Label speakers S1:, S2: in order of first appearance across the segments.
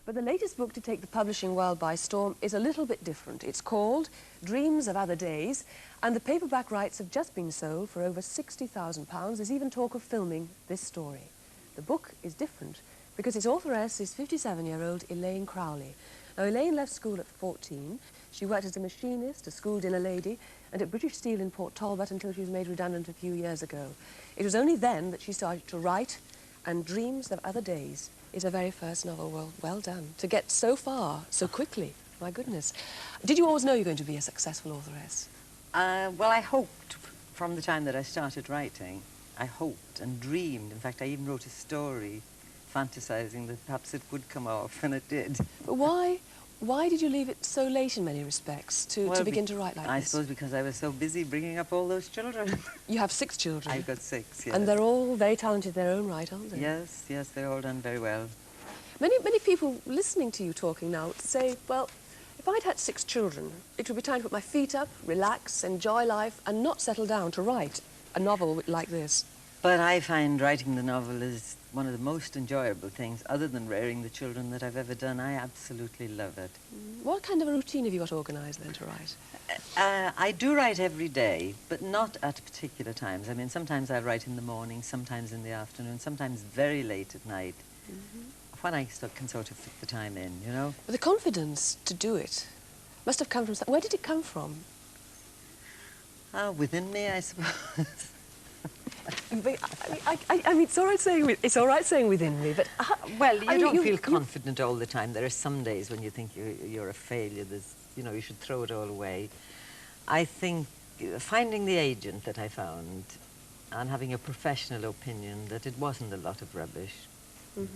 S1: But the latest book to take the publishing world by storm is a little bit different. It's called Dreams of Other Days, and the paperback rights have just been sold for over £60,000. There's even talk of filming this story. The book is different because its authoress is 57-year-old Elaine Crowley. Now, Elaine left school at 14. She worked as a machinist, a school dinner lady, and at British Steel in Port Talbot until she was made redundant a few years ago. It was only then that she started to write, and Dreams of Other Days is her very first novel. Well done. To get so far so quickly, my goodness. Did you always know you were going to be a successful authoress?
S2: Well, I hoped from the time that I started writing. I hoped and dreamed. In fact, I even wrote a story fantasizing that perhaps it would come off, and it did.
S1: But why did you leave it so late in many respects to begin to write like this?
S2: I suppose because I was so busy bringing up all those children.
S1: You have 6 children?
S2: I've got 6, yes.
S1: And they're all very talented in their own right, aren't they?
S2: Yes, yes, they're all done very well.
S1: Many people listening to you talking now say, well, if I'd had 6 children, it would be time to put my feet up, relax, enjoy life, and not settle down to write a novel like this.
S2: But I find writing the novel is one of the most enjoyable things, other than rearing the children, that I've ever done. I absolutely love it.
S1: What kind of a routine have you got organised then to write?
S2: I do write every day, but not at particular times. I mean, sometimes I write in the morning, sometimes in the afternoon, sometimes very late at night, when I can sort of fit the time in, you know?
S1: But the confidence to do it must have come from... Where did it come from?
S2: Within me, I suppose.
S1: I mean, it's all right saying within me, but...
S2: well, you don't feel confident all the time. There are some days when you think you're a failure. You know, you should throw it all away. I think finding the agent that I found and having a professional opinion that it wasn't a lot of rubbish,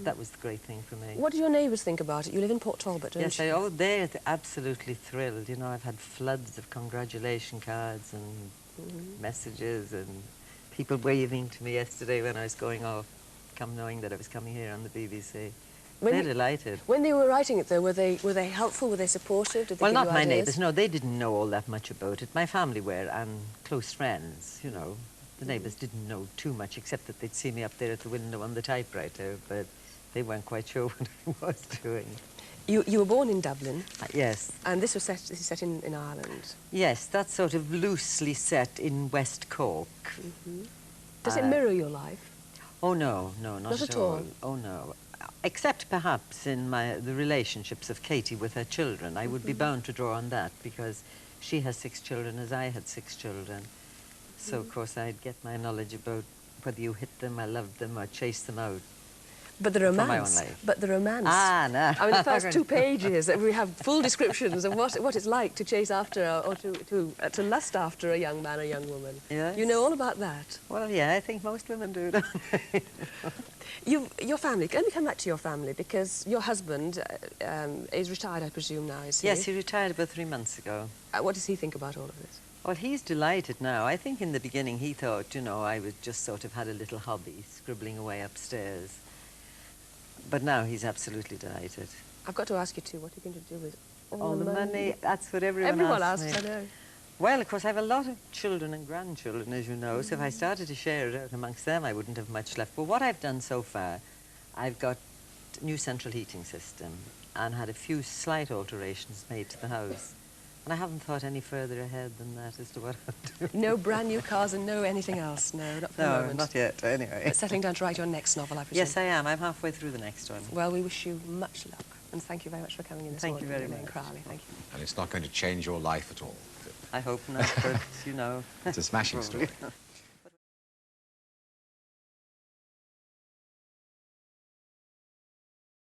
S2: that was the great thing for me.
S1: What do your neighbours think about it? You live in Port Talbot, don't you?
S2: Yes, they're absolutely thrilled. You know, I've had floods of congratulation cards and messages and people waving to me yesterday when I was going off, knowing that I was coming here on the BBC. They're delighted.
S1: When they were writing it, though, were they helpful? Were they supportive? Did they give you
S2: not my
S1: ideas?
S2: neighbours. No, they didn't know all that much about it. My family were, and close friends, you know. The neighbours didn't know too much, except that they'd see me up there at the window on the typewriter, but they weren't quite sure what I was doing.
S1: You were born in Dublin?
S2: Yes.
S1: And this is set in Ireland?
S2: Yes, that's sort of loosely set in West Cork.
S1: Does it mirror your life?
S2: Oh, no, not at all. Oh, no. Except perhaps in the relationships of Katie with her children. I would be bound to draw on that because she has 6 children as I had 6 children. So, of course, I'd get my knowledge about whether you hit them or loved them or chased them out.
S1: But the romance.
S2: For my own life.
S1: But the romance.
S2: No.
S1: I mean, the first 2 pages, we have full descriptions of what it's like to chase after or to lust after a young man or young woman.
S2: Yes.
S1: You know all about that.
S2: Well, yeah, I think most women do, don't they?
S1: Your family. Let me come back to your family, because your husband is retired, I presume, now, is he?
S2: Yes, he retired about 3 months ago.
S1: What does he think about all of this?
S2: Well, he's delighted now. I think in the beginning he thought, you know, I was just sort of had a little hobby, scribbling away upstairs. But now he's absolutely delighted.
S1: I've got to ask you, too, what are you going to do with
S2: all the money? That's what everyone asks me.
S1: I know.
S2: Well, of course, I have a lot of children and grandchildren, as you know, so if I started to share it out amongst them, I wouldn't have much left. But what I've done so far, I've got a new central heating system and had a few slight alterations made to the house. And I haven't thought any further ahead than that as to what I'll do.
S1: No brand new cars and no anything else? No, not for the moment.
S2: No, not yet, anyway.
S1: But settling down to write your next novel, I presume?
S2: Yes, I am. I'm halfway through the next one.
S1: Well, we wish you much luck. And thank you very much for coming in this morning.
S2: Thank you very much.
S1: Crowley, thank you.
S3: And it's not going to change your life at all?
S2: I hope not, but, you know.
S3: It's a smashing story.